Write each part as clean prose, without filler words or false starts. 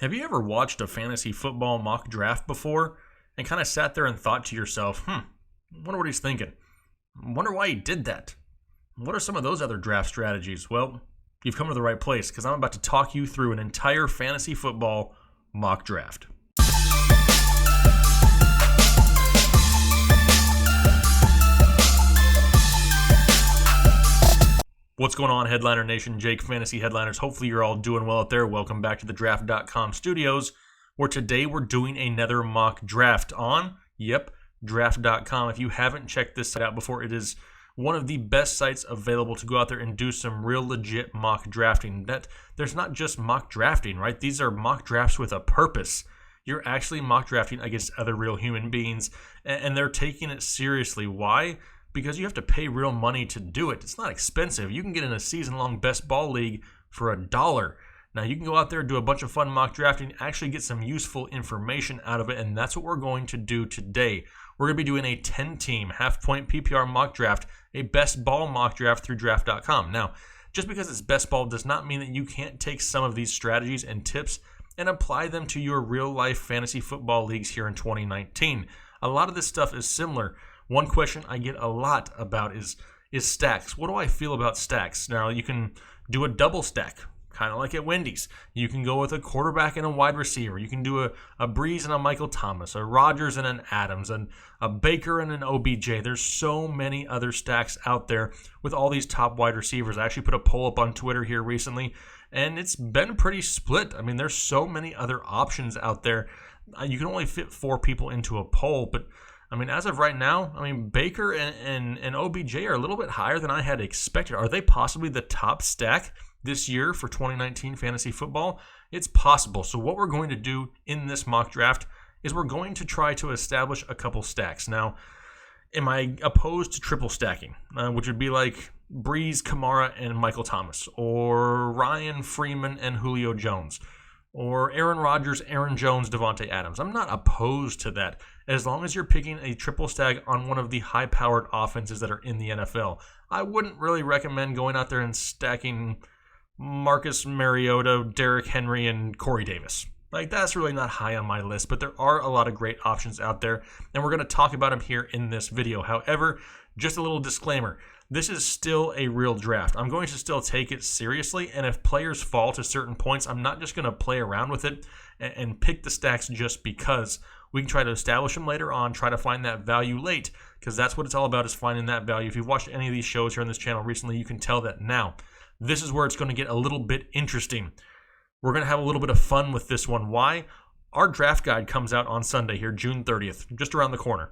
Have you ever watched a fantasy football mock draft before and kind of sat there and thought to yourself, wonder what he's thinking. Wonder why he did that. What are some of those other draft strategies? Well, you've come to the right place because I'm about to talk you through an entire fantasy football mock draft. What's going on, Headliner Nation? Jake, Fantasy Headliners. Hopefully you're all doing well out there. Welcome back to the Draft.com studios, where today we're doing another mock draft on, Draft.com. If you haven't checked this site out before, it is one of the best sites available to go out there and do some real legit mock drafting. There's not just mock drafting, right? These are mock drafts with a purpose. You're actually mock drafting against other real human beings, and they're taking it seriously. Why? Because you have to pay real money to do it. It's not expensive. You can get in a season-long best ball league for $1. Now, you can go out there and do a bunch of fun mock drafting, actually get some useful information out of it, and that's what we're going to do today. We're going to be doing a 10-team half-point PPR mock draft, a best ball mock draft through Draft.com. Now, just because it's best ball does not mean that you can't take some of these strategies and tips and apply them to your real-life fantasy football leagues here in 2019. A lot of this stuff is similar. One question I get a lot about is stacks. What do I feel about stacks? Now, you can do a double stack, kind of like at Wendy's. You can go with a quarterback and a wide receiver. You can do a Breeze and a Michael Thomas, a Rodgers and an Adams, and a Baker and an OBJ. There's so many other stacks out there with all these top wide receivers. I actually put a poll up on Twitter here recently, and it's been pretty split. I mean, there's so many other options out there. You can only fit 4 people into a poll, but I mean, as of right now, Baker and OBJ are a little bit higher than I had expected. Are they possibly the top stack this year for 2019 fantasy football? It's possible. So what we're going to do in this mock draft is we're going to try to establish a couple stacks. Now, am I opposed to triple stacking, which would be like Breeze, Kamara, and Michael Thomas, or Ryan, Freeman, and Julio Jones, or Aaron Rodgers, Aaron Jones, Devontae Adams? I'm not opposed to that, as long as you're picking a triple stack on one of the high-powered offenses that are in the NFL. I wouldn't really recommend going out there and stacking Marcus Mariota, Derrick Henry, and Corey Davis. Like, that's really not high on my list, but there are a lot of great options out there, and we're going to talk about them here in this video. However, just a little disclaimer, this is still a real draft. I'm going to still take it seriously, and if players fall to certain points, I'm not just going to play around with it and pick the stacks just because. We can try to establish them later on, try to find that value late, because that's what it's all about, is finding that value. If you've watched any of these shows here on this channel recently, you can tell that now. This is where it's going to get a little bit interesting. We're going to have a little bit of fun with this one. Why? Our draft guide comes out on Sunday here, June 30th, just around the corner.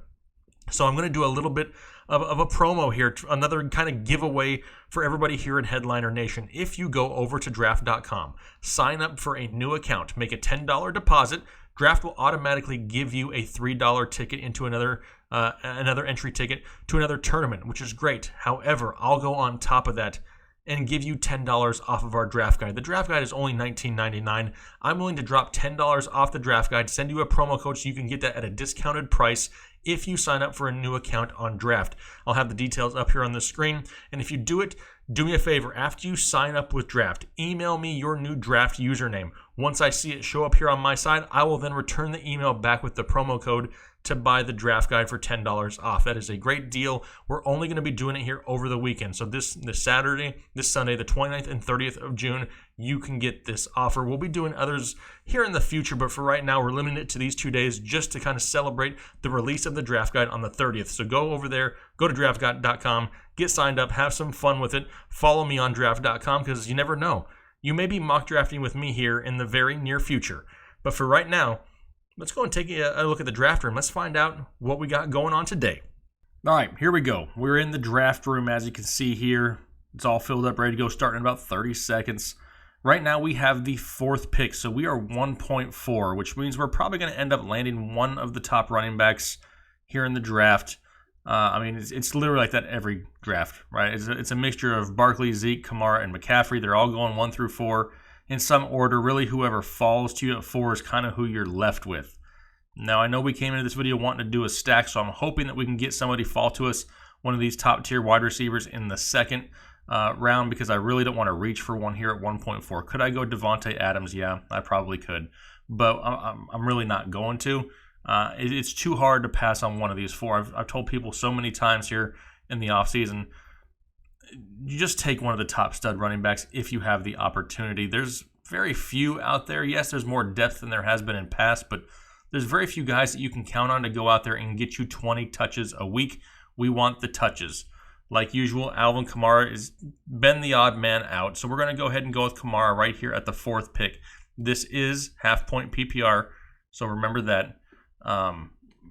So I'm going to do a little bit of a promo here, another kind of giveaway for everybody here in Headliner Nation. If you go over to Draft.com, sign up for a new account, make a $10 deposit, Draft will automatically give you a $3 ticket into another entry ticket to another tournament, which is great. However, I'll go on top of that and give you $10 off of our draft guide. The draft guide is only $19.99. I'm willing to drop $10 off the draft guide, send you a promo code so you can get that at a discounted price if you sign up for a new account on Draft. I'll have the details up here on the screen. And if you do it, do me a favor. After you sign up with Draft, email me your new Draft username. Once I see it show up here on my side, I will then return the email back with the promo code to buy the draft guide for $10 off. That is a great deal. We're only going to be doing it here over the weekend. So this Sunday, the 29th and 30th of June, you can get this offer. We'll be doing others here in the future, but for right now, we're limiting it to these 2 days just to kind of celebrate the release of the draft guide on the 30th. So go over there, go to draft.com, get signed up, have some fun with it. Follow me on draft.com, because you never know. You may be mock drafting with me here in the very near future. But for right now, let's go and take a look at the draft room. Let's find out what we got going on today. All right, here we go. We're in the draft room, as you can see here. It's all filled up, ready to go, starting in about 30 seconds. Right now, we have the 4th pick, so we are 1.4, which means we're probably going to end up landing one of the top running backs here in the draft. It's literally like that every draft, right? It's a mixture of Barkley, Zeke, Kamara, and McCaffrey. They're all going 1 through 4 in some order. Really, whoever falls to you at 4 is kind of who you're left with. Now, I know we came into this video wanting to do a stack, so I'm hoping that we can get somebody fall to us, one of these top-tier wide receivers in the 2nd. round because I really don't want to reach for one here at 1.4. Could I go Devontae Adams? Yeah, I probably could, but I'm really not going to. It's too hard to pass on one of these four. I've told people so many times here in the offseason, you just take one of the top stud running backs if you have the opportunity. There's very few out there. Yes, there's more depth than there has been in past, but there's very few guys that you can count on to go out there and get you 20 touches a week. We want the touches. Like usual, Alvin Kamara has been the odd man out, so we're going to go ahead and go with Kamara right here at the 4th pick. This is half-point PPR, so remember that.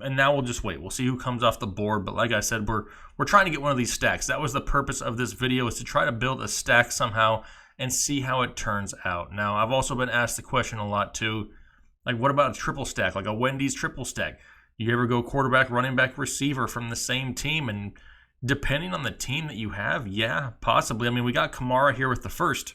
And now we'll just wait. We'll see who comes off the board. But like I said, we're trying to get one of these stacks. That was the purpose of this video, is to try to build a stack somehow and see how it turns out. Now, I've also been asked the question a lot too, like what about a triple stack, like a Wendy's triple stack? You ever go quarterback, running back, receiver from the same team? And depending on the team that you have, yeah, possibly. I mean, we got Kamara here with the first.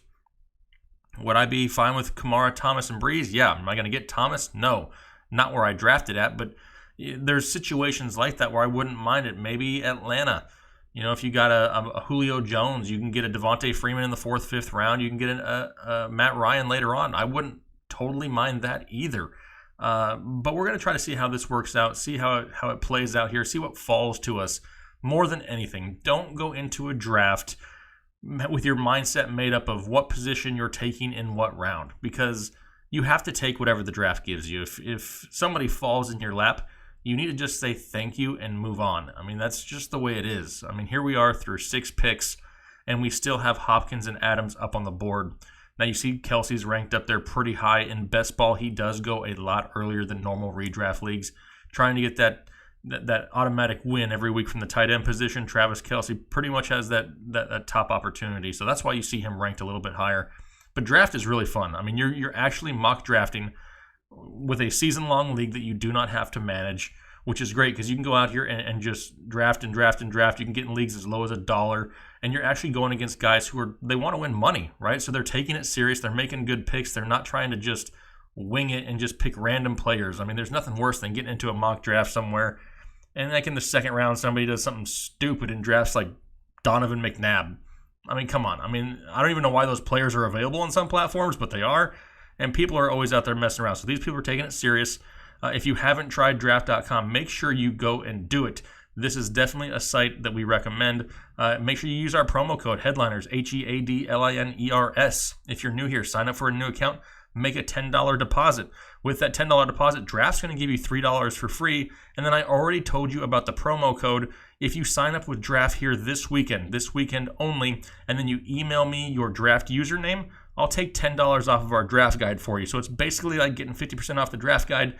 Would I be fine with Kamara, Thomas, and Breeze? Yeah. Am I going to get Thomas? No. Not where I drafted at, but there's situations like that where I wouldn't mind it. Maybe Atlanta. You know, if you got a Julio Jones, you can get a Devontae Freeman in the 4th, 5th round. You can get a Matt Ryan later on. I wouldn't totally mind that either. But we're going to try to see how this works out, see how it plays out here, see what falls to us. More than anything, don't go into a draft with your mindset made up of what position you're taking in what round, because you have to take whatever the draft gives you. If somebody falls in your lap, you need to just say thank you and move on. I mean, that's just the way it is. I mean, here we are through 6 picks, and we still have Hopkins and Adams up on the board. Now, you see Kelsey's ranked up there pretty high. In best ball, he does go a lot earlier than normal redraft leagues. Trying to get that automatic win every week from the tight end position, Travis Kelce pretty much has that top opportunity. So that's why you see him ranked a little bit higher. But draft is really fun. I mean, you're actually mock drafting with a season-long league that you do not have to manage, which is great because you can go out here and just draft and draft and draft. You can get in leagues as low as $1, and you're actually going against guys who they want to win money, right? So they're taking it serious. They're making good picks. They're not trying to just wing it and just pick random players. I mean, there's nothing worse than getting into a mock draft somewhere, and like in the 2nd round, somebody does something stupid and drafts like Donovan McNabb. I mean, come on. I mean, I don't even know why those players are available on some platforms, but they are. And people are always out there messing around. So these people are taking it serious. If you haven't tried draft.com, make sure you go and do it. This is definitely a site that we recommend. Make sure you use our promo code Headliners, HEADLINERS. If you're new here, sign up for a new account, make a $10 deposit. With that $10 deposit, Draft's going to give you $3 for free. And then I already told you about the promo code. If you sign up with Draft here this weekend only, and then you email me your Draft username, I'll take $10 off of our draft guide for you. So it's basically like getting 50% off the draft guide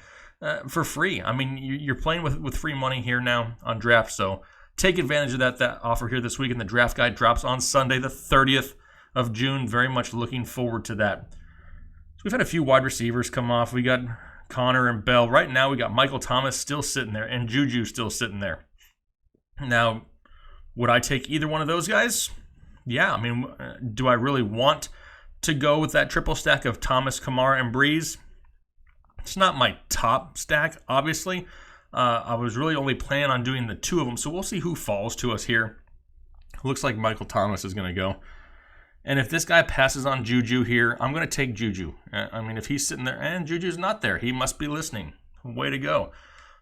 for free. I mean, you're playing with free money here now on draft. So take advantage of that offer here this week. And the draft guide drops on Sunday, the 30th of June. Very much looking forward to that. So we've had a few wide receivers come off. We got Connor and Bell. Right now we got Michael Thomas still sitting there and Juju still sitting there. Now, would I take either one of those guys? Yeah. I mean, do I really want to go with that triple stack of Thomas, Kamara, and Breeze? It's not my top stack, obviously. I was really only planning on doing the 2 of them, so we'll see who falls to us here. Looks like Michael Thomas is going to go. And if this guy passes on Juju here, I'm going to take Juju. I mean, if he's sitting there and Juju's not there, he must be listening. Way to go.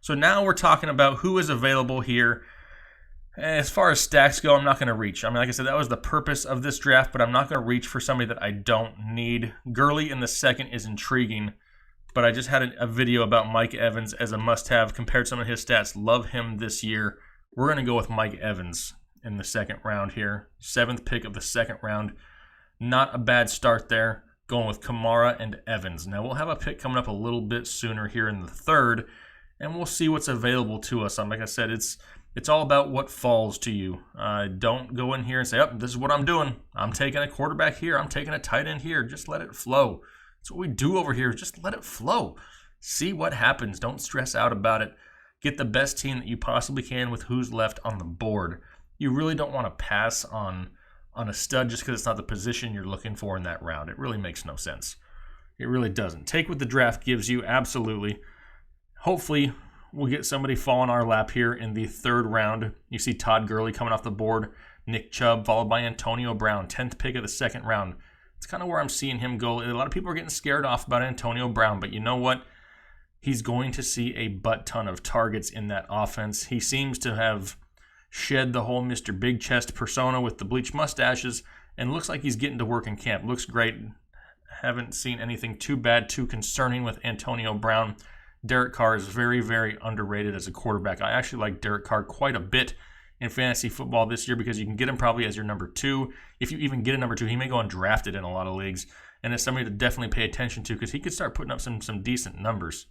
So now we're talking about who is available here. As far as stacks go, I'm not going to reach. I mean, like I said, that was the purpose of this draft, but I'm not going to reach for somebody that I don't need. Gurley in the 2nd is intriguing, but I just had a video about Mike Evans as a must-have, compared some of his stats. Love him this year. We're going to go with Mike Evans in the 2nd round here. 7th pick of the 2nd round. Not a bad start there, going with Kamara and Evans. Now, we'll have a pick coming up a little bit sooner here in the 3rd, and we'll see what's available to us. Like I said, it's all about what falls to you. Don't go in here and say, oh, this is what I'm doing. I'm taking a quarterback here. I'm taking a tight end here. Just let it flow. That's what we do over here. Just let it flow. See what happens. Don't stress out about it. Get the best team that you possibly can with who's left on the board. You really don't want to pass on a stud just because it's not the position you're looking for in that round. It really makes no sense. It really doesn't. Take what the draft gives you, absolutely. Hopefully, we'll get somebody fall in our lap here in the 3rd round. You see Todd Gurley coming off the board. Nick Chubb, followed by Antonio Brown, 10th pick of the second round. It's kind of where I'm seeing him go. A lot of people are getting scared off about Antonio Brown, but you know what? He's going to see a butt ton of targets in that offense. He seems to have shed the whole Mr. Big Chest persona with the bleached mustaches, and looks like he's getting to work in camp. Looks great. Haven't seen anything too bad, too concerning with Antonio Brown. Derek Carr is very, very underrated as a quarterback. I actually like Derek Carr quite a bit in fantasy football this year because you can get him probably as your number 2. If you even get a number 2, he may go undrafted in a lot of leagues, and it's somebody to definitely pay attention to because he could start putting up some decent numbers.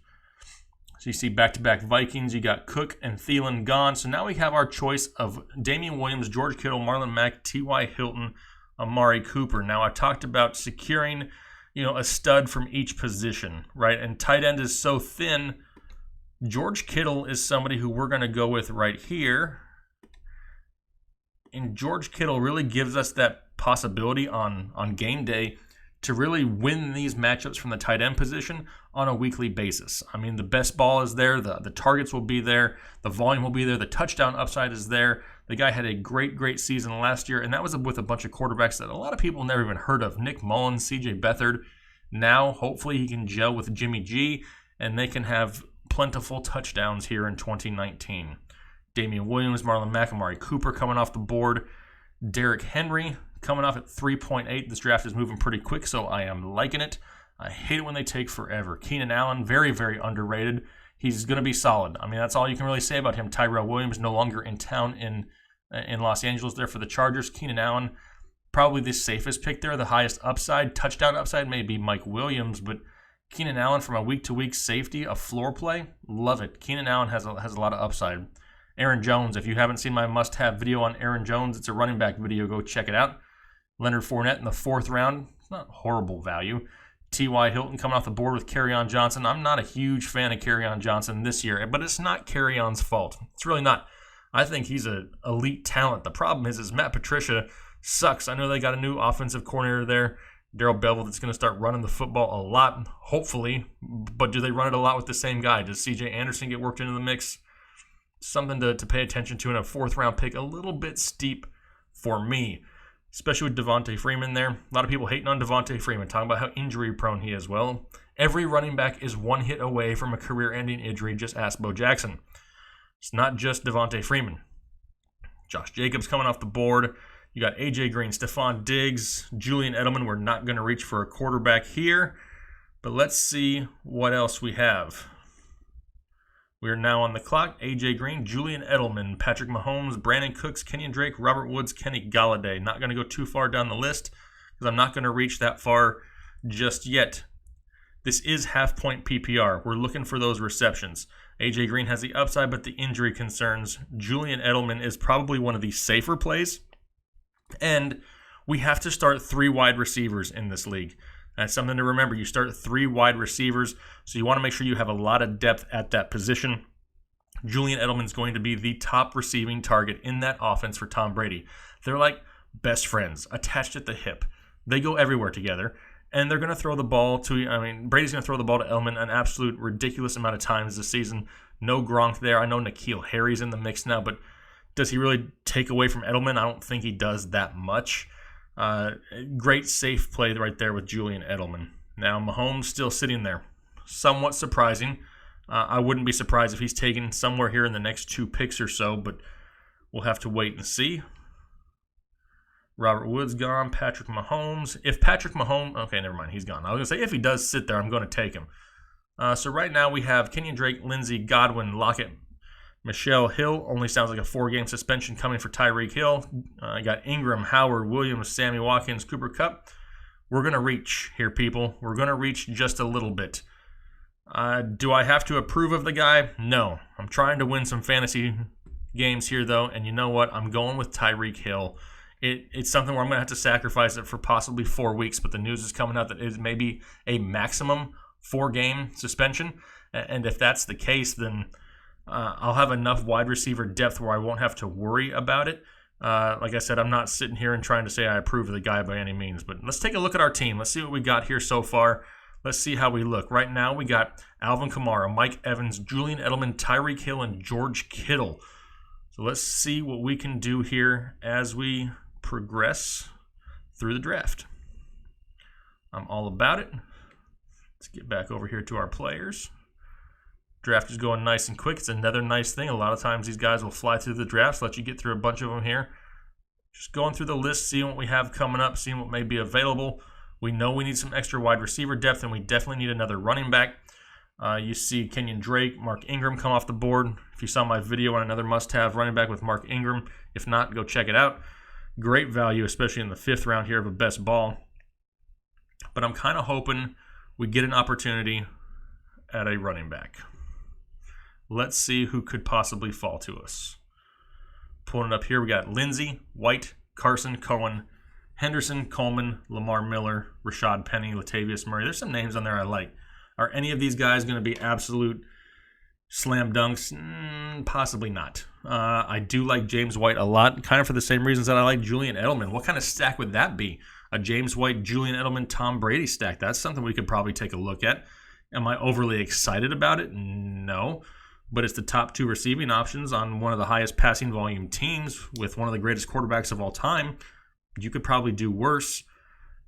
So you see back-to-back Vikings. You got Cook and Thielen gone. So now we have our choice of Damian Williams, George Kittle, Marlon Mack, T.Y. Hilton, Amari Cooper. Now I talked about securing, a stud from each position, right? And tight end is so thin. George Kittle is somebody who we're going to go with right here. And George Kittle really gives us that possibility on game day to really win these matchups from the tight end position on a weekly basis. I mean, the best ball is there. The targets will be there. The volume will be there. The touchdown upside is there. The guy had a great, great season last year, and that was with a bunch of quarterbacks that a lot of people never even heard of. Nick Mullins, C.J. Beathard. Now, hopefully, he can gel with Jimmy G, and they can have plentiful touchdowns here in 2019. Damian Williams, Marlon Mack, Amari Cooper coming off the board. Derrick Henry coming off at 3.8. This draft is moving pretty quick, so I am liking it. I hate it when they take forever. Keenan Allen, very, very underrated. He's going to be solid. I mean, that's all you can really say about him. Tyrell Williams no longer in town in Los Angeles there for the Chargers. Keenan Allen, probably the safest pick there, the highest upside. Touchdown upside may be Mike Williams, but Keenan Allen from a week-to-week safety, a floor play, love it. Keenan Allen has a lot of upside. Aaron Jones, if you haven't seen my must-have video on Aaron Jones, it's a running back video. Go check it out. Leonard Fournette in the 4th round. It's not horrible value. T.Y. Hilton coming off the board with Kerryon Johnson. I'm not a huge fan of Kerryon Johnson this year, but it's not Kerryon's fault. It's really not. I think he's an elite talent. The problem is Matt Patricia sucks. I know they got a new offensive coordinator there, Darrell Bevell, that's going to start running the football a lot, hopefully. But do they run it a lot with the same guy? Does C.J. Anderson get worked into the mix? Something to pay attention to in a 4th-round pick. A little bit steep for me, especially with Devontae Freeman there. A lot of people hating on Devontae Freeman, talking about how injury-prone he is. Well, every running back is one hit away from a career-ending injury. Just ask Bo Jackson. It's not just Devontae Freeman. Josh Jacobs coming off the board. You got A.J. Green, Stephon Diggs, Julian Edelman. We're not going to reach for a quarterback here, but let's see what else we have. We are now on the clock. A.J. Green, Julian Edelman, Patrick Mahomes, Brandon Cooks, Kenyon Drake, Robert Woods, Kenny Golladay. Not going to go too far down the list because I'm not going to reach that far just yet. This is half-point PPR. We're looking for those receptions. A.J. Green has the upside, but the injury concerns. Julian Edelman is probably one of the safer plays. And we have to start 3 wide receivers in this league. That's something to remember. You start 3 wide receivers, so you want to make sure you have a lot of depth at that position. Julian Edelman is going to be the top receiving target in that offense for Tom Brady. They're like best friends, attached at the hip. They go everywhere together, and they're going to throw the ball to, Brady's going to throw the ball to Edelman an absolute ridiculous amount of times this season. No Gronk there. I know N'Keal Harry's in the mix now, but does he really take away from Edelman? I don't think he does that much. Great safe play right there with Julian Edelman. Now, Mahomes still sitting there. Somewhat surprising. I wouldn't be surprised if he's taken somewhere here in the next 2 picks or so, but we'll have to wait and see. Robert Woods gone. Patrick Mahomes. If Patrick Mahomes... Okay, never mind. He's gone. I was going to say, if he does sit there, I'm going to take him. So right now we have Kenyon Drake, Lindsey, Godwin, Lockett, Michelle Hill. Only sounds like a 4-game suspension coming for Tyreek Hill. I got Ingram, Howard, Williams, Sammy Watkins, Cooper Kupp. We're going to reach here, people. We're going to reach just a little bit. Do I have to approve of the guy? No. I'm trying to win some fantasy games here, though, and you know what? I'm going with Tyreek Hill. It's something where I'm going to have to sacrifice it for possibly 4 weeks, but the news is coming out that it may be a maximum 4-game suspension, and if that's the case, then I'll have enough wide receiver depth where I won't have to worry about it. Like I said, I'm not sitting here and trying to say I approve of the guy by any means, but let's take a look at our team. Let's see what we got here so far. Let's see how we look. Right now, we got Alvin Kamara, Mike Evans, Julian Edelman, Tyreek Hill, and George Kittle. So let's see what we can do here as we progress through the draft. I'm all about it. Let's get back over here to our players. Draft is going nice and quick. It's another nice thing. A lot of times these guys will fly through the drafts, let you get through a bunch of them here. Just going through the list, seeing what we have coming up, seeing what may be available. We know we need some extra wide receiver depth, and we definitely need another running back. You see Kenyon Drake, Mark Ingram come off the board. If you saw my video on another must-have running back with Mark Ingram, if not, go check it out. Great value, especially in the 5th round here of a best ball. But I'm kind of hoping we get an opportunity at a running back. Let's see who could possibly fall to us. Pulling it up here, we got Lindsey, White, Carson, Cohen, Henderson, Coleman, Lamar Miller, Rashad Penny, Latavius Murray. There's some names on there I like. Are any of these guys going to be absolute slam dunks? Possibly not. I do like James White a lot, kind of for the same reasons that I like Julian Edelman. What kind of stack would that be? A James White, Julian Edelman, Tom Brady stack. That's something we could probably take a look at. Am I overly excited about it? No. But it's the top 2 receiving options on one of the highest passing volume teams with one of the greatest quarterbacks of all time. You could probably do worse.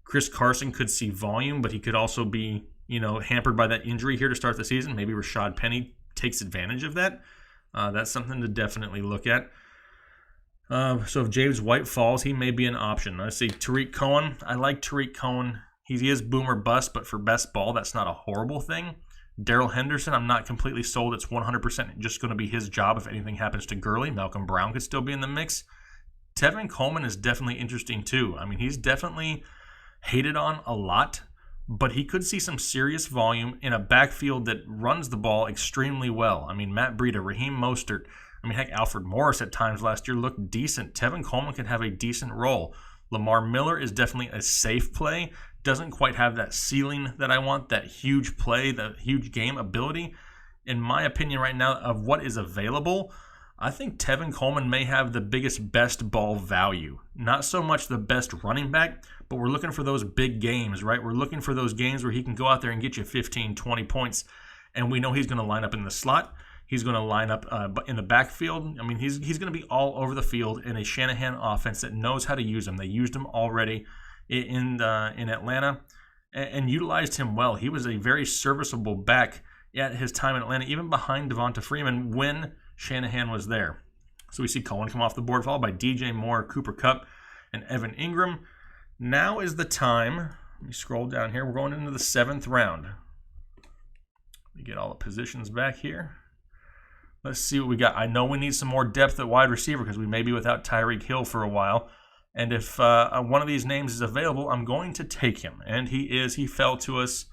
Chris Carson could see volume, but he could also be, hampered by that injury here to start the season. Maybe Rashad Penny takes advantage of that. That's something to definitely look at. So if James White falls, he may be an option. I see Tariq Cohen. I like Tariq Cohen. He is boom or bust, but for best ball, that's not a horrible thing. Darrell Henderson, I'm not completely sold. It's 100% just going to be his job if anything happens to Gurley. Malcolm Brown could still be in the mix. Tevin Coleman is definitely interesting too. I mean, he's definitely hated on a lot, but he could see some serious volume in a backfield that runs the ball extremely well. I mean, Matt Breida, Raheem Mostert, heck, Alfred Morris at times last year looked decent. Tevin Coleman could have a decent role. Lamar Miller is definitely a safe play. Doesn't quite have that ceiling that I want, that huge play, the huge game ability. In my opinion right now, of what is available, I think Tevin Coleman may have the biggest best ball value. Not so much the best running back, but we're looking for those big games, right? We're looking for those games where he can go out there and get you 15, 20 points, and we know he's going to line up in the slot. He's going to line up in the backfield. He's going to be all over the field in a Shanahan offense that knows how to use him. They used him already in Atlanta and utilized him well. He was a very serviceable back at his time in Atlanta, even behind Devonta Freeman when Shanahan was there. So we see Cohen come off the board, followed by DJ Moore, Cooper Kupp, and Evan Ingram. Now is the time. Let me scroll down here. We're going into the 7th round. Let me get all the positions back here. Let's see what we got. I know we need some more depth at wide receiver because we may be without Tyreek Hill for a while. And if one of these names is available, I'm going to take him. And he is. He fell to us.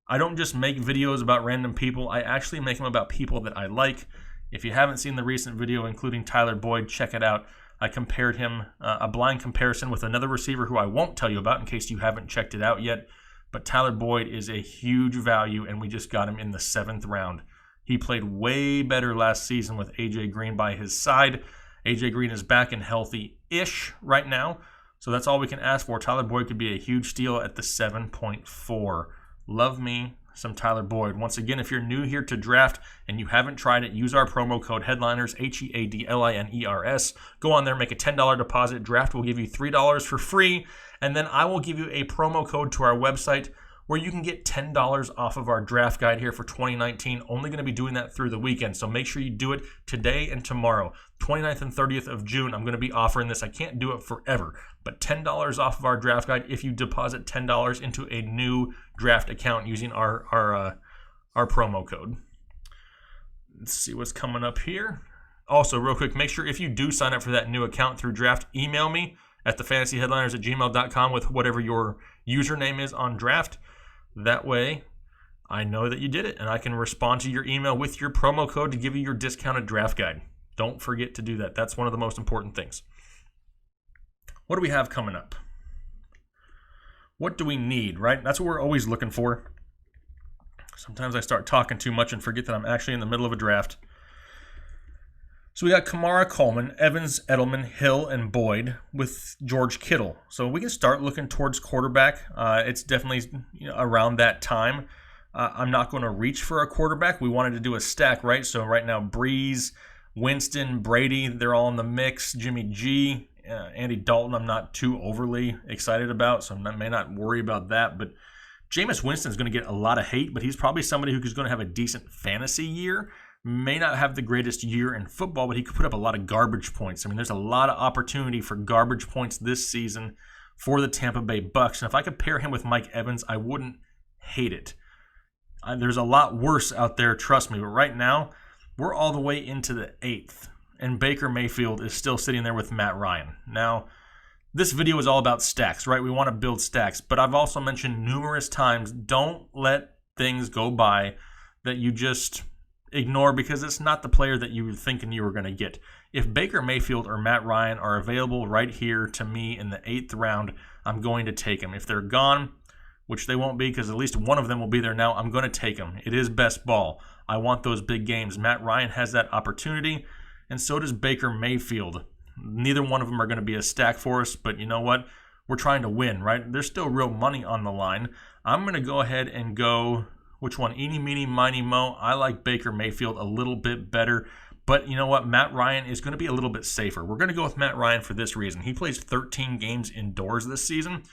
I don't just make videos about random people. I actually make them about people that I like. If you haven't seen the recent video, including Tyler Boyd, check it out. I compared him, a blind comparison with another receiver who I won't tell you about in case you haven't checked it out yet. But Tyler Boyd is a huge value, and we just got him in the 7th round. He played way better last season with A.J. Green by his side. A.J. Green is back and healthy-ish right now, so that's all we can ask for. Tyler Boyd could be a huge steal at the 7.4. Love me some Tyler Boyd. Once again, if you're new here to draft and you haven't tried it, use our promo code HEADLINERS, HEADLINERS. Go on there, make a $10 deposit. Draft will give you $3 for free, and then I will give you a promo code to our website where you can get $10 off of our draft guide here for 2019. Only going to be doing that through the weekend, so make sure you do it today and tomorrow. 29th and 30th of June, I'm going to be offering this. I can't do it forever, but $10 off of our draft guide if you deposit $10 into a new draft account using our promo code. Let's see what's coming up here. Also, real quick, make sure if you do sign up for that new account through draft, email me at TheFantasyHeadliners@gmail.com with whatever your username is on draft. That way, I know that you did it, and I can respond to your email with your promo code to give you your discounted draft guide. Don't forget to do that. That's one of the most important things. What do we have coming up? What do we need, right? That's what we're always looking for. Sometimes I start talking too much and forget that I'm actually in the middle of a draft. So we got Kamara, Coleman, Evans, Edelman, Hill, and Boyd with George Kittle. So we can start looking towards quarterback. It's definitely around that time. I'm not going to reach for a quarterback. We wanted to do a stack, right? So right now, Breeze, Winston, Brady, they're all in the mix. Jimmy G, Andy Dalton, I'm not too overly excited about, so I may not worry about that. But Jameis Winston's going to get a lot of hate, but he's probably somebody who's going to have a decent fantasy year. May not have the greatest year in football, but he could put up a lot of garbage points. I mean, there's a lot of opportunity for garbage points this season for the Tampa Bay Bucks. And if I could pair him with Mike Evans, I wouldn't hate it. There's a lot worse out there, trust me. But right now, we're all the way into the 8th, and Baker Mayfield is still sitting there with Matt Ryan. Now, this video is all about stacks, right? We want to build stacks. But I've also mentioned numerous times, don't let things go by that you just ignore because it's not the player that you were thinking you were going to get. If Baker Mayfield or Matt Ryan are available right here to me in the 8th round, I'm going to take them. If they're gone, which they won't be because at least one of them will be there now, I'm going to take them. It is best ball. I want those big games. Matt Ryan has that opportunity, and so does Baker Mayfield. Neither one of them are going to be a stack for us, but you know what? We're trying to win, right? There's still real money on the line. I'm going to go ahead and go, which one? Eeny, meeny, miny, mo. I like Baker Mayfield a little bit better, but you know what? Matt Ryan is going to be a little bit safer. We're going to go with Matt Ryan for this reason. He plays 13 games indoors this season.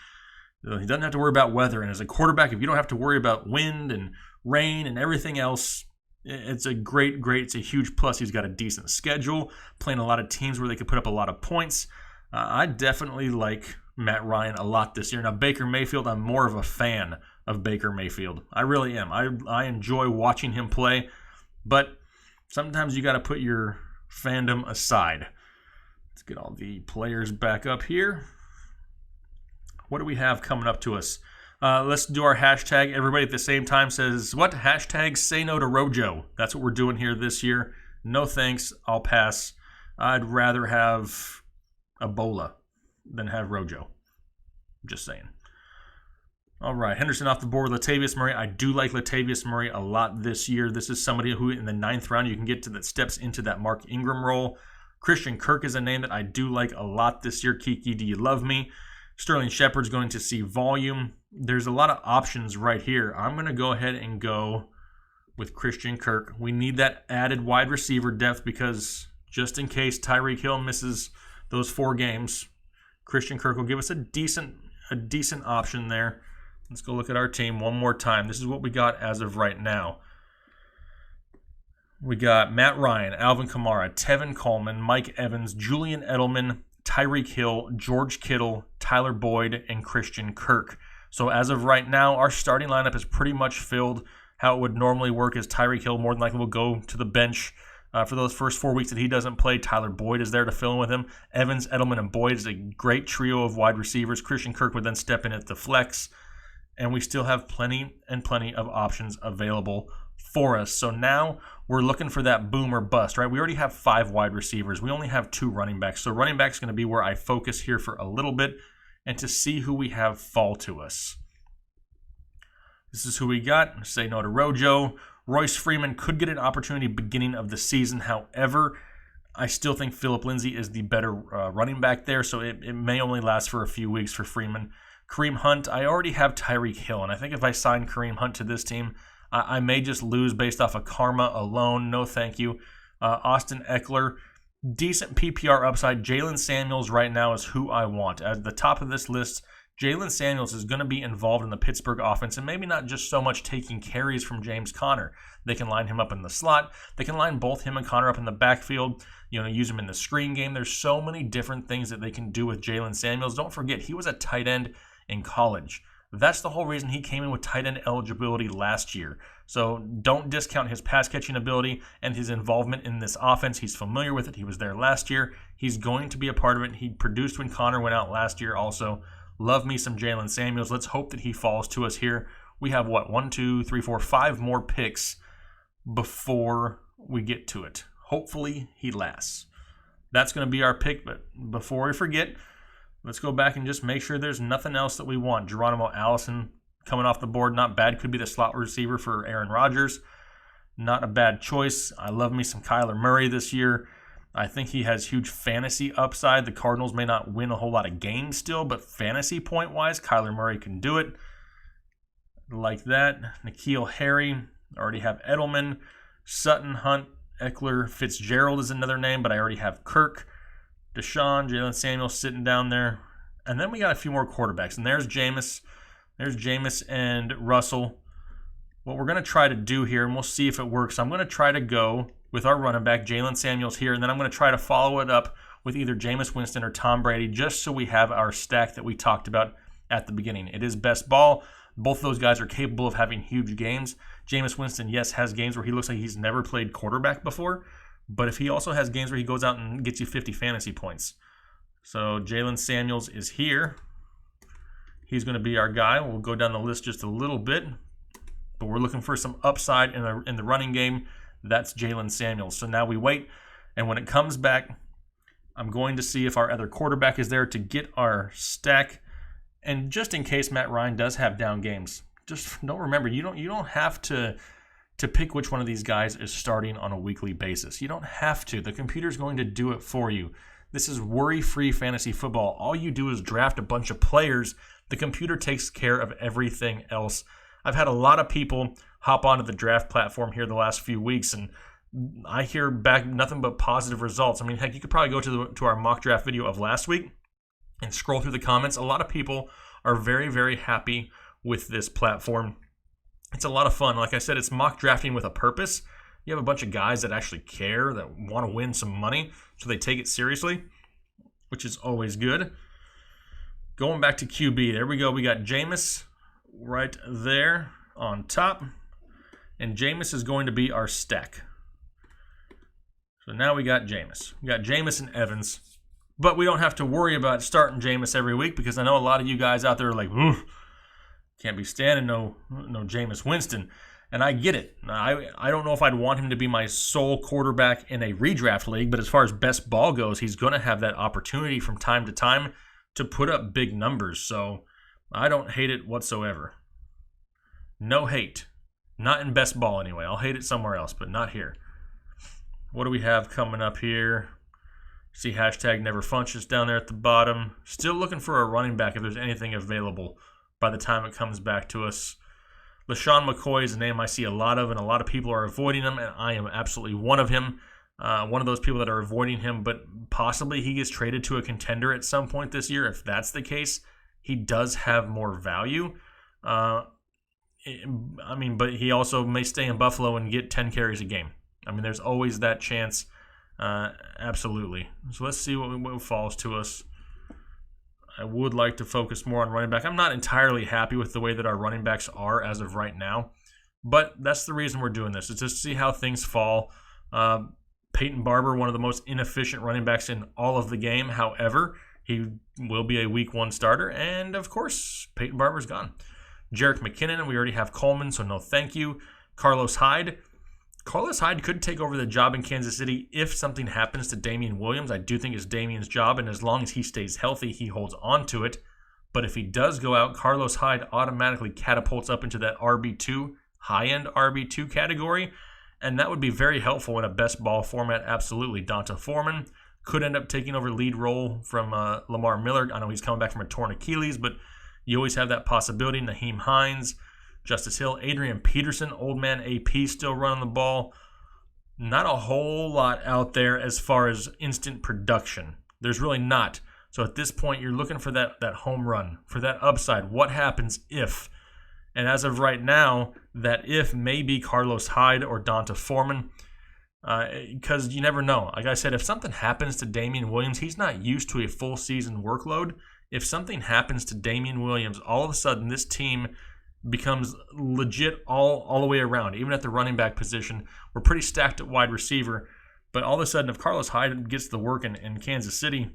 He doesn't have to worry about weather, and as a quarterback, if you don't have to worry about wind and rain and everything else, it's a it's a huge plus. He's got a decent schedule, playing a lot of teams where they could put up a lot of points. I definitely like Matt Ryan a lot this year. Now, Baker Mayfield, I'm more of a fan of Baker Mayfield. I really am. I enjoy watching him play, but sometimes you got to put your fandom aside. Let's get all the players back up here. What do we have coming up to us? Let's do our hashtag. Everybody at the same time says, what? Hashtag say no to Rojo. That's what we're doing here this year. No thanks. I'll pass. I'd rather have Ebola than have Rojo. Just saying. All right. Henderson off the board. Latavius Murray. I do like Latavius Murray a lot this year. This is somebody who in the 9th round you can get to that steps into that Mark Ingram role. Christian Kirk is a name that I do like a lot this year. Kiki, do you love me? Sterling Shepard's going to see volume. There's a lot of options right here. I'm going to go ahead and go with Christian Kirk. We need that added wide receiver depth because just in case Tyreek Hill misses those 4 games, Christian Kirk will give us a decent option there. Let's go look at our team one more time. This is what we got as of right now. We got Matt Ryan, Alvin Kamara, Tevin Coleman, Mike Evans, Julian Edelman, Tyreek Hill, George Kittle, Tyler Boyd, and Christian Kirk. So as of right now, our starting lineup is pretty much filled. How it would normally work is Tyreek Hill more than likely will go to the bench for those first 4 weeks that he doesn't play. Tyler Boyd is there to fill in with him. Evans, Edelman, and Boyd is a great trio of wide receivers. Christian Kirk would then step in at the flex. And we still have plenty of options available for us. So now we're looking for that boom or bust, right? We already have 5 wide receivers. We only have 2 running backs. So running back's going to be where I focus here for a little bit and to see who we have fall to us. This is who we got. Say no to Rojo. Royce Freeman could get an opportunity beginning of the season. However, I still think Phillip Lindsay is the better running back there, so it may only last for a few weeks for Freeman. Kareem Hunt, I already have Tyreek Hill, and I think if I sign Kareem Hunt to this team, I may just lose based off of karma alone. No thank you. Austin Eckler, decent PPR upside. Jalen Samuels right now is who I want. At the top of this list, Jalen Samuels is going to be involved in the Pittsburgh offense, and maybe not just so much taking carries from James Conner. They can line him up in the slot. They can line both him and Conner up in the backfield, use him in the screen game. There's so many different things that they can do with Jalen Samuels. Don't forget, he was a tight end in college. That's the whole reason he came in with tight end eligibility last year. So don't discount his pass catching ability and his involvement in this offense. He's familiar with it. He was there last year. He's going to be a part of it. He produced when Conner went out last year also. Love me some Jalen Samuels. Let's hope that he falls to us here. We have 5 more picks before we get to it. Hopefully he lasts. That's going to be our pick, but before we forget, let's go back and just make sure there's nothing else that we want. Geronimo Allison coming off the board, not bad. Could be the slot receiver for Aaron Rodgers. Not a bad choice. I love me some Kyler Murray this year. I think he has huge fantasy upside. The Cardinals may not win a whole lot of games still, but fantasy point-wise, Kyler Murray can do it. Like that. N'Keal Harry. Already have Edelman, Sutton, Hunt, Eckler Fitzgerald is another name, but I already have Kirk, Deshaun, Jalen Samuels sitting down there. And then we got a few more quarterbacks. And there's Jameis. There's Jameis and Russell. What we're going to try to do here, and we'll see if it works, I'm going to try to go with our running back, Jalen Samuels here, and then I'm going to try to follow it up with either Jameis Winston or Tom Brady, just so we have our stack that we talked about at the beginning. It is best ball. Both of those guys are capable of having huge games. Jameis Winston, yes, has games where he looks like he's never played quarterback before, but if he also has games where he goes out and gets you 50 fantasy points. So Jalen Samuels is here. He's going to be our guy. We'll go down the list just a little bit, but we're looking for some upside in the running game. That's Jalen Samuels. So now we wait, and when it comes back, I'm going to see if our other quarterback is there to get our stack. And just in case Matt Ryan does have down games, just don't remember, you don't have to pick which one of these guys is starting on a weekly basis. You don't have to. The computer's going to do it for you. This is worry-free fantasy football. All you do is draft a bunch of players. The computer takes care of everything else. I've had a lot of people hop onto the draft platform here the last few weeks, and I hear back nothing but positive results. I mean, heck, you could probably go to our mock draft video of last week and scroll through the comments. A lot of people are very, very happy with this platform. It's a lot of fun. Like I said, it's mock drafting with a purpose. You have a bunch of guys that actually care, that want to win some money, so they take it seriously, which is always good. Going back to QB, there we go. We got Jameis right there on top, and Jameis is going to be our stack. So now we got Jameis. We got Jameis and Evans, but we don't have to worry about starting Jameis every week, because I know a lot of you guys out there are like, can't be standing no Jameis Winston. And I get it. I don't know if I'd want him to be my sole quarterback in a redraft league, but as far as best ball goes, he's going to have that opportunity from time to time to put up big numbers. So I don't hate it whatsoever. No hate. Not in best ball anyway. I'll hate it somewhere else, but not here. What do we have coming up here? See hashtag never funches down there at the bottom. Still looking for a running back if there's anything available by the time it comes back to us. LaShawn McCoy is a name I see a lot of, and a lot of people are avoiding him, and I am absolutely one of him. One of those people that are avoiding him, but possibly he gets traded to a contender at some point this year. If that's the case, he does have more value. But he also may stay in Buffalo and get 10 carries a game. I mean, there's always that chance. Absolutely. So let's see what falls to us. I would like to focus more on running back. I'm not entirely happy with the way that our running backs are as of right now, but that's the reason we're doing this. It's just to see how things fall. Peyton Barber, one of the most inefficient running backs in all of the game. However, he will be a week one starter, and of course, Peyton Barber's gone. Jerick McKinnon, we already have Coleman, so no thank you. Carlos Hyde. Carlos Hyde could take over the job in Kansas City if something happens to Damian Williams. I do think it's Damian's job, and as long as he stays healthy, he holds on to it. But if he does go out, Carlos Hyde automatically catapults up into that RB2, high-end RB2 category, and that would be very helpful in a best ball format, absolutely. Donta Foreman could end up taking over lead role from Lamar Miller. I know he's coming back from a torn Achilles, but you always have that possibility. Naheem Hines, Justice Hill, Adrian Peterson, old man AP still running the ball. Not a whole lot out there as far as instant production. There's really not. So at this point, you're looking for that home run, for that upside. What happens if? And as of right now, that if may be Carlos Hyde or Donta Foreman, because you never know. Like I said, if something happens to Damian Williams, he's not used to a full season workload. If something happens to Damian Williams, all of a sudden this team becomes legit all the way around. Even at the running back position, we're pretty stacked at wide receiver. But all of a sudden, if Carlos Hyde gets the work in Kansas City,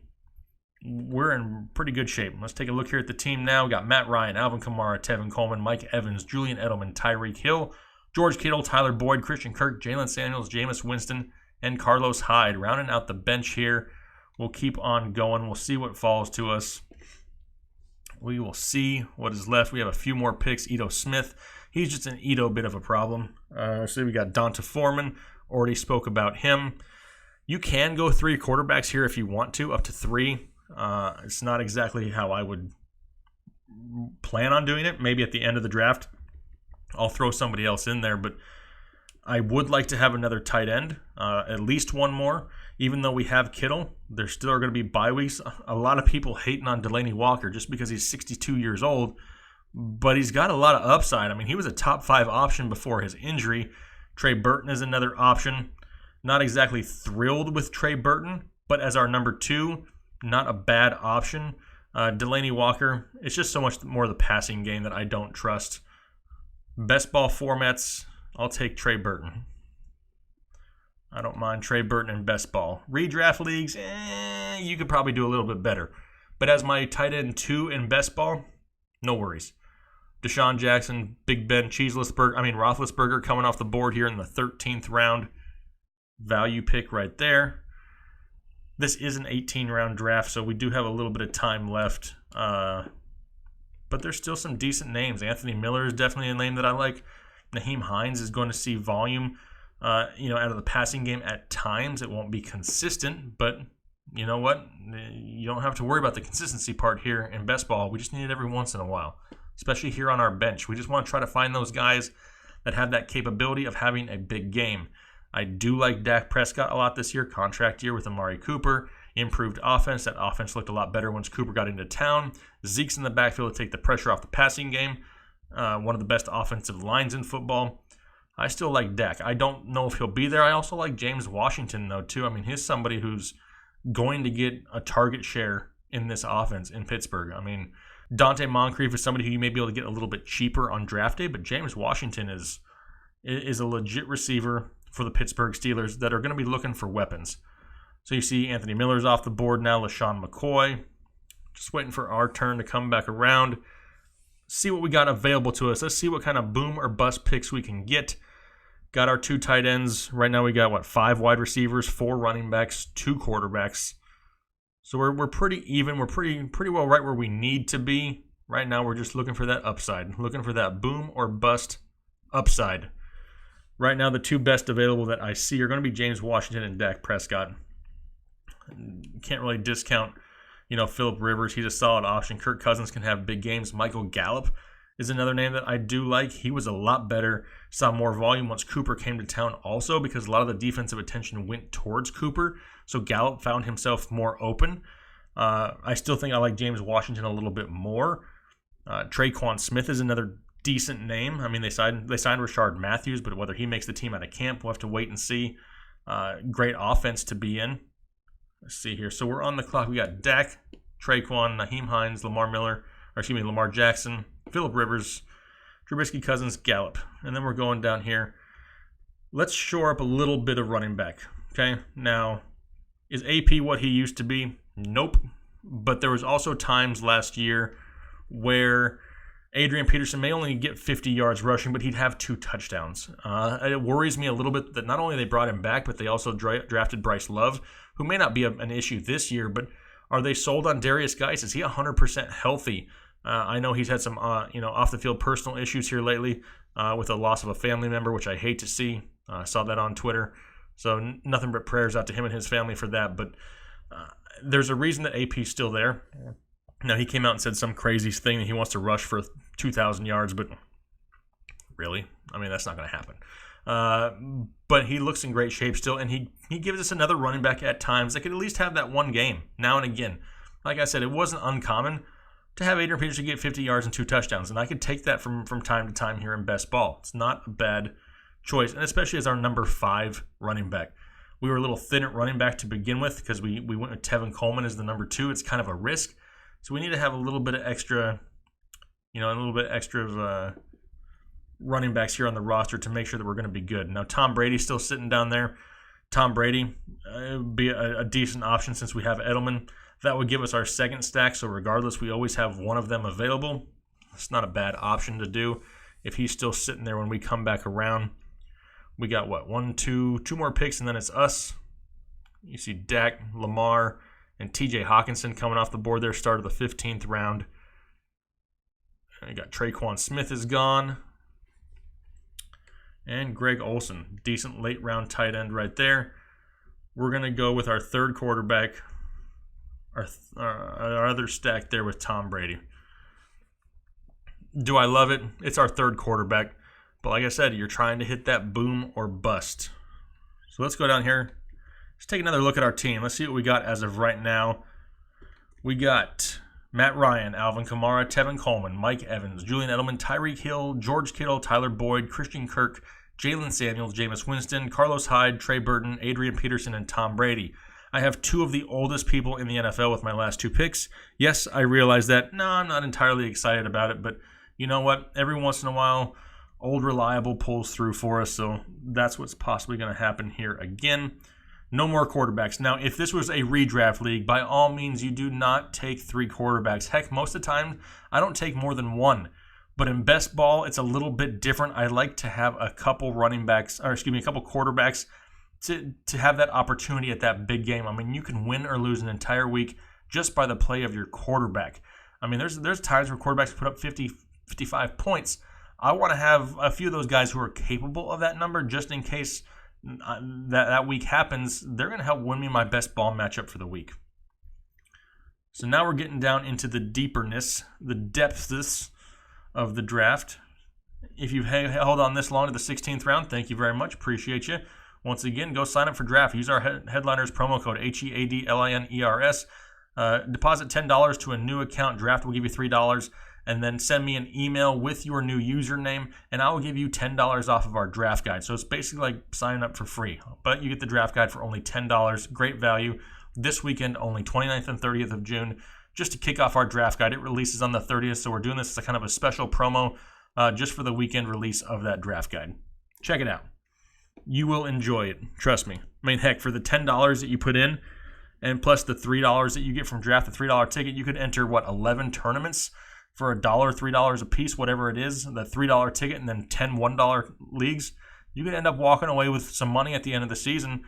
we're in pretty good shape. Let's take a look here at the team now. We got Matt Ryan, Alvin Kamara, Tevin Coleman, Mike Evans, Julian Edelman, Tyreek Hill, George Kittle, Tyler Boyd, Christian Kirk, Jalen Samuels, Jameis Winston, and Carlos Hyde. Rounding out the bench here. We'll keep on going. We'll see what falls to us. We will see what is left. We have a few more picks. Ito Smith. He's just an Ito bit of a problem. So we got Donta Foreman. Already spoke about him. You can go 3 quarterbacks here if you want to, up to 3. It's not exactly how I would plan on doing it. Maybe at the end of the draft, I'll throw somebody else in there. But I would like to have another tight end, at least one more. Even though we have Kittle, there still are going to be bye weeks. A lot of people hating on Delaney Walker just because he's 62 years old, but he's got a lot of upside. I mean, he was a top 5 option before his injury. Trey Burton is another option. Not exactly thrilled with Trey Burton, but as our number 2, not a bad option. Delaney Walker, it's just so much more the passing game that I don't trust. Best ball formats, I'll take Trey Burton. I don't mind Trey Burton in best ball. Redraft leagues, you could probably do a little bit better. But as my tight end 2 in best ball, no worries. Deshaun Jackson, Big Ben, Roethlisberger coming off the board here in the 13th round. Value pick right there. This is an 18-round draft, so we do have a little bit of time left. But there's still some decent names. Anthony Miller is definitely a name that I like. Nyheim Hines is going to see volume, out of the passing game at times. It won't be consistent, but you know what? You don't have to worry about the consistency part here in best ball. We just need it every once in a while, especially here on our bench. We just want to try to find those guys that have that capability of having a big game. I do like Dak Prescott a lot this year, contract year with Amari Cooper, improved offense. That offense looked a lot better once Cooper got into town. Zeke's in the backfield to take the pressure off the passing game. One of the best offensive lines in football. I still like Dak. I don't know if he'll be there. I also like James Washington, though, too. I mean, he's somebody who's going to get a target share in this offense in Pittsburgh. I mean, Dante Moncrief is somebody who you may be able to get a little bit cheaper on draft day, but James Washington is a legit receiver for the Pittsburgh Steelers that are going to be looking for weapons. So you see Anthony Miller's off the board now, LaShawn McCoy. Just waiting for our turn to come back around. See what we got available to us. Let's see what kind of boom or bust picks we can get. Got our 2 tight ends. Right now we got, 5 wide receivers, 4 running backs, 2 quarterbacks. So we're pretty even. We're pretty well right where we need to be. Right now we're just looking for that upside. Looking for that boom or bust upside. Right now, the 2 best available that I see are going to be James Washington and Dak Prescott. Can't really discount, Phillip Rivers. He's a solid option. Kirk Cousins can have big games. Michael Gallup is another name that I do like. He was a lot better, saw more volume once Cooper came to town also because a lot of the defensive attention went towards Cooper. So Gallup found himself more open. I still think I like James Washington a little bit more. Traquan Smith is another decent name. I mean, they signed Rashard Matthews, but whether he makes the team out of camp, we'll have to wait and see. Great offense to be in. Let's see here. So we're on the clock. We got Dak, Traquan, Nyheim Hines, Lamar Jackson, Phillip Rivers, Trubisky, Cousins, Gallup. And then we're going down here. Let's shore up a little bit of running back. Okay? Now, is AP what he used to be? Nope. But there was also times last year where Adrian Peterson may only get 50 yards rushing, but he'd have 2 touchdowns. It worries me a little bit that not only they brought him back, but they also drafted Bryce Love, who may not be an issue this year, but are they sold on Darius Geis? Is he 100% healthy? I know he's had some off-the-field personal issues here lately with the loss of a family member, which I hate to see. I saw that on Twitter. So nothing but prayers out to him and his family for that. But there's a reason that AP's still there. Now, he came out and said some crazy thing that he wants to rush for 2,000 yards, but really? I mean, that's not going to happen. But he looks in great shape still, and he gives us another running back at times that could at least have that one game now and again. Like I said, it wasn't uncommon to have Adrian Peterson get 50 yards and 2 touchdowns, and I could take that from time to time here in best ball. It's not a bad choice, and especially as our number 5 running back. We were a little thin at running back to begin with because we went with Tevin Coleman as the number 2. It's kind of a risk. So we need to have a little bit of extra, of running backs here on the roster to make sure that we're going to be good. Now, Tom Brady's still sitting down there. Tom Brady would be a decent option since we have Edelman. That would give us our 2nd stack, so regardless, we always have one of them available. It's not a bad option to do if he's still sitting there when we come back around. We got, 2 more picks, and then it's us. You see Dak, Lamar, and TJ Hawkinson coming off the board there, start of the 15th round. And you got Traquan Smith is gone. And Greg Olsen, decent late round tight end right there. We're going to go with our 3rd quarterback, our other stack there with Tom Brady. Do I love it? It's our 3rd quarterback. But like I said, you're trying to hit that boom or bust. So let's go down here. Let's take another look at our team. Let's see what we got as of right now. We got Matt Ryan, Alvin Kamara, Tevin Coleman, Mike Evans, Julian Edelman, Tyreek Hill, George Kittle, Tyler Boyd, Christian Kirk, Jalen Samuels, Jameis Winston, Carlos Hyde, Trey Burton, Adrian Peterson, and Tom Brady. I have two of the oldest people in the NFL with my last two picks. Yes, I realize that. No, I'm not entirely excited about it, but you know what? Every once in a while, old reliable pulls through for us, so that's what's possibly going to happen here again. No more quarterbacks. Now, if this was a redraft league, by all means, you do not take 3 quarterbacks. Heck, most of the time, I don't take more than 1. But in best ball, it's a little bit different. I like to have a couple a couple quarterbacks to have that opportunity at that big game. I mean, you can win or lose an entire week just by the play of your quarterback. I mean, there's times where quarterbacks put up 50, 55 points. I want to have a few of those guys who are capable of that number just in case that week happens. They're going to help win me my best ball matchup for the week. So now we're getting down into the deeperness, the depths of the draft. If you've held on this long to the 16th round, thank you very much. Appreciate you. Once again, go sign up for draft. Use our Headliners promo code HEADLINERS. Deposit $10 to a new account. Draft will give you $3. And then send me an email with your new username, and I will give you $10 off of our draft guide. So it's basically like signing up for free. But you get the draft guide for only $10. Great value. This weekend, only 29th and 30th of June. Just to kick off our draft guide. It releases on the 30th, so we're doing this as a kind of a special promo just for the weekend release of that draft guide. Check it out. You will enjoy it. Trust me. I mean, heck, for the $10 that you put in, and plus the $3 that you get from draft, the $3 ticket, you could enter, 11 tournaments for $1, $3 a piece, whatever it is, the $3 ticket, and then 10 $1 leagues. You could end up walking away with some money at the end of the season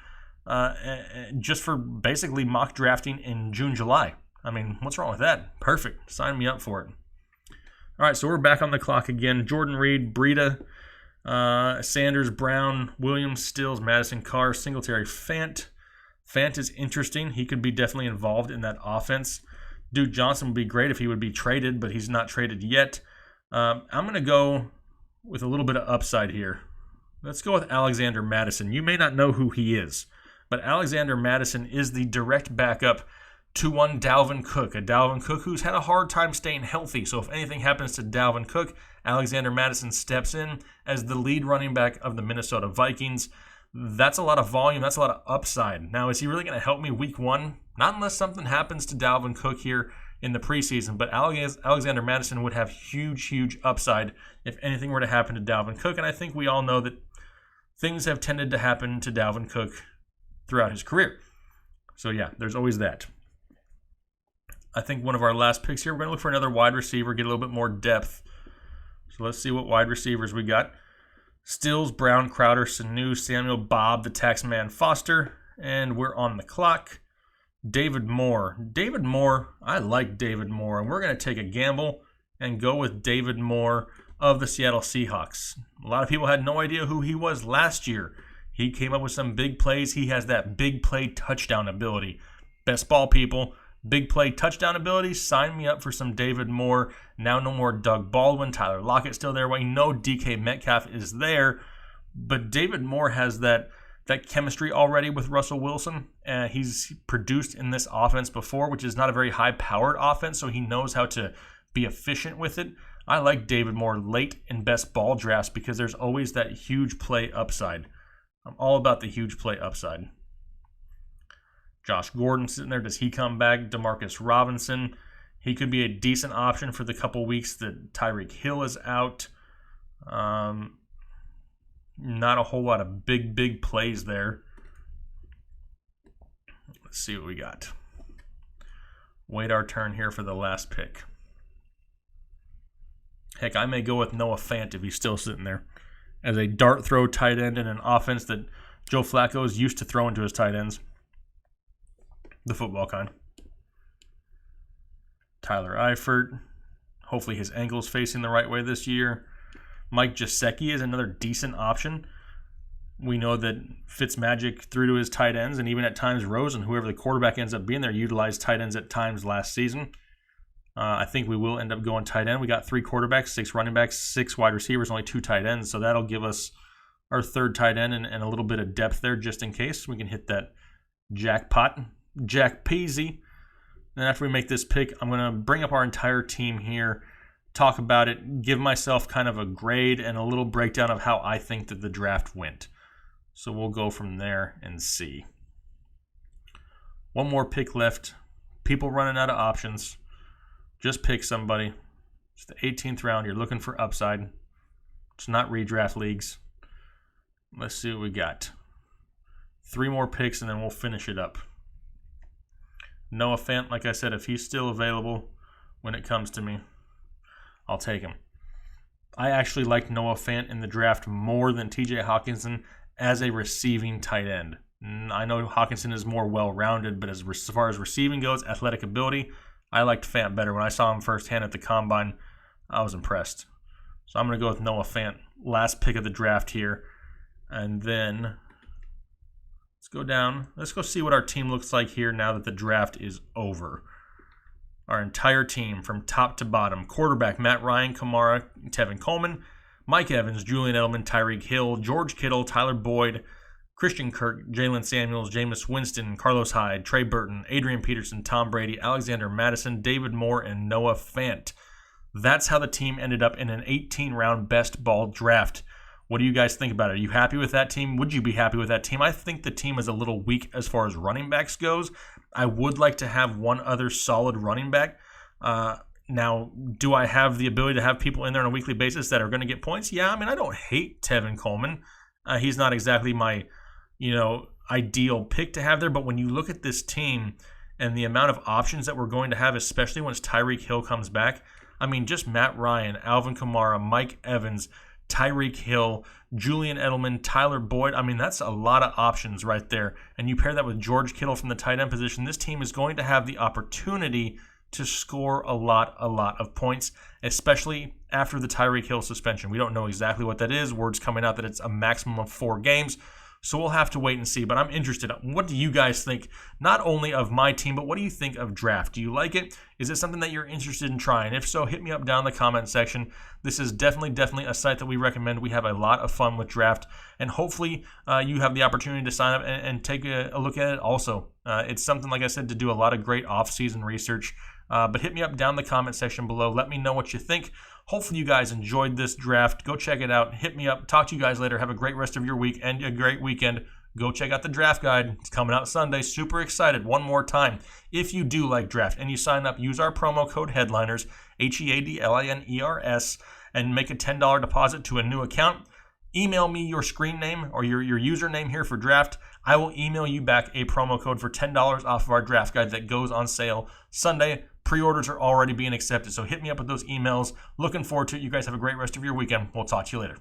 just for basically mock drafting in June, July. I mean, what's wrong with that? Perfect. Sign me up for it. All right, so we're back on the clock again. Jordan Reed, Breida, Sanders, Brown, Williams, Stills, Madison, Carr, Singletary, Fant. Fant is interesting. He could be definitely involved in that offense. Duke Johnson would be great if he would be traded, but he's not traded yet. I'm going to go with a little bit of upside here. Let's go with Alexander Madison. You may not know who he is, but Alexander Madison is the direct backup to one Dalvin Cook, a Dalvin Cook who's had a hard time staying healthy. So if anything happens to Dalvin Cook, Alexander Madison steps in as the lead running back of the Minnesota Vikings. That's a lot of volume. That's a lot of upside. Now, is he really going to help me week 1? Not unless something happens to Dalvin Cook here in the preseason. But Alexander Madison would have huge, huge upside if anything were to happen to Dalvin Cook. And I think we all know that things have tended to happen to Dalvin Cook throughout his career. So, yeah, there's always that. I think one of our last picks here, we're going to look for another wide receiver, get a little bit more depth. So let's see what wide receivers we got. Stills, Brown, Crowder, Sanu, Samuel, Bob, the Taxman, Foster, and we're on the clock. David Moore. David Moore, I like David Moore, and we're going to take a gamble and go with David Moore of the Seattle Seahawks. A lot of people had no idea who he was last year. He came up with some big plays. He has that big play touchdown ability. Best ball people. Big play touchdown ability, sign me up for some David Moore. Now no more Doug Baldwin, Tyler Lockett still there. We know DK Metcalf is there, but David Moore has that chemistry already with Russell Wilson. He's produced in this offense before, which is not a very high-powered offense, so he knows how to be efficient with it. I like David Moore late in best ball drafts because there's always that huge play upside. I'm all about the huge play upside. Josh Gordon sitting there. Does he come back? Demarcus Robinson. He could be a decent option for the couple weeks that Tyreek Hill is out. Not a whole lot of big plays there. Let's see what we got. Wait our turn here for the last pick. Heck, I may go with Noah Fant if he's still sitting there as a dart throw tight end in an offense that Joe Flacco is used to throwing to his tight ends. The football kind. Tyler Eifert. Hopefully his ankle's facing the right way this year. Mike Gesicki is another decent option. We know that Fitzmagic threw to his tight ends, and even at times Rosen, whoever the quarterback ends up being there, utilized tight ends at times last season. I think we will end up going tight end. We got 3 quarterbacks, 6 running backs, 6 wide receivers, only 2 tight ends. So that'll give us our 3rd tight end and a little bit of depth there just in case. We can hit that jackpot, jack peasy. Then after we make this pick, I'm going to bring up our entire team here, talk about it, give myself kind of a grade and a little breakdown of how I think that the draft went. So we'll go from there and see. One more pick left. People running out of options. Just pick somebody. It's the 18th round. You're looking for upside. It's not redraft leagues. Let's see what we got. 3 more picks and then we'll finish it up. Noah Fant, like I said, if he's still available when it comes to me, I'll take him. I actually like Noah Fant in the draft more than TJ Hawkinson as a receiving tight end. I know Hawkinson is more well-rounded, but as far as receiving goes, athletic ability, I liked Fant better. When I saw him firsthand at the Combine, I was impressed. So I'm going to go with Noah Fant. Last pick of the draft here. And then let's go down. Let's go see what our team looks like here now that the draft is over. Our entire team from top to bottom. Quarterback, Matt Ryan, Kamara, Tevin Coleman, Mike Evans, Julian Edelman, Tyreek Hill, George Kittle, Tyler Boyd, Christian Kirk, Jalen Samuels, Jameis Winston, Carlos Hyde, Trey Burton, Adrian Peterson, Tom Brady, Alexander Madison, David Moore, and Noah Fant. That's how the team ended up in an 18-round best ball draft. What do you guys think about it? Are you happy with that team? Would you be happy with that team? I think the team is a little weak as far as running backs goes. I would like to have one other solid running back. Now, do I have the ability to have people in there on a weekly basis that are going to get points? Yeah, I mean, I don't hate Tevin Coleman. He's not exactly my, ideal pick to have there. But when you look at this team and the amount of options that we're going to have, especially once Tyreek Hill comes back, I mean, just Matt Ryan, Alvin Kamara, Mike Evans, Tyreek Hill, Julian Edelman, Tyler Boyd. I mean, that's a lot of options right there. And you pair that with George Kittle from the tight end position, this team is going to have the opportunity to score a lot of points, especially after the Tyreek Hill suspension. We don't know exactly what that is. Word's coming out that it's a maximum of 4 games. So we'll have to wait and see. But I'm interested. What do you guys think, not only of my team, but what do you think of draft? Do you like it? Is it something that you're interested in trying? If so, hit me up down in the comment section. This is definitely a site that we recommend. We have a lot of fun with draft. And hopefully you have the opportunity to sign up and take a look at it also. It's something, like I said, to do a lot of great off-season research. But hit me up down in the comment section below. Let me know what you think. Hopefully you guys enjoyed this draft. Go check it out. Hit me up. Talk to you guys later. Have a great rest of your week and a great weekend. Go check out the draft guide. It's coming out Sunday. Super excited. One more time. If you do like draft and you sign up, use our promo code HEADLINERS, HEADLINERS, and make a $10 deposit to a new account. Email me your screen name or your username here for draft. I will email you back a promo code for $10 off of our draft guide that goes on sale Sunday. Pre-orders are already being accepted, so hit me up with those emails. Looking forward to it. You guys have a great rest of your weekend. We'll talk to you later.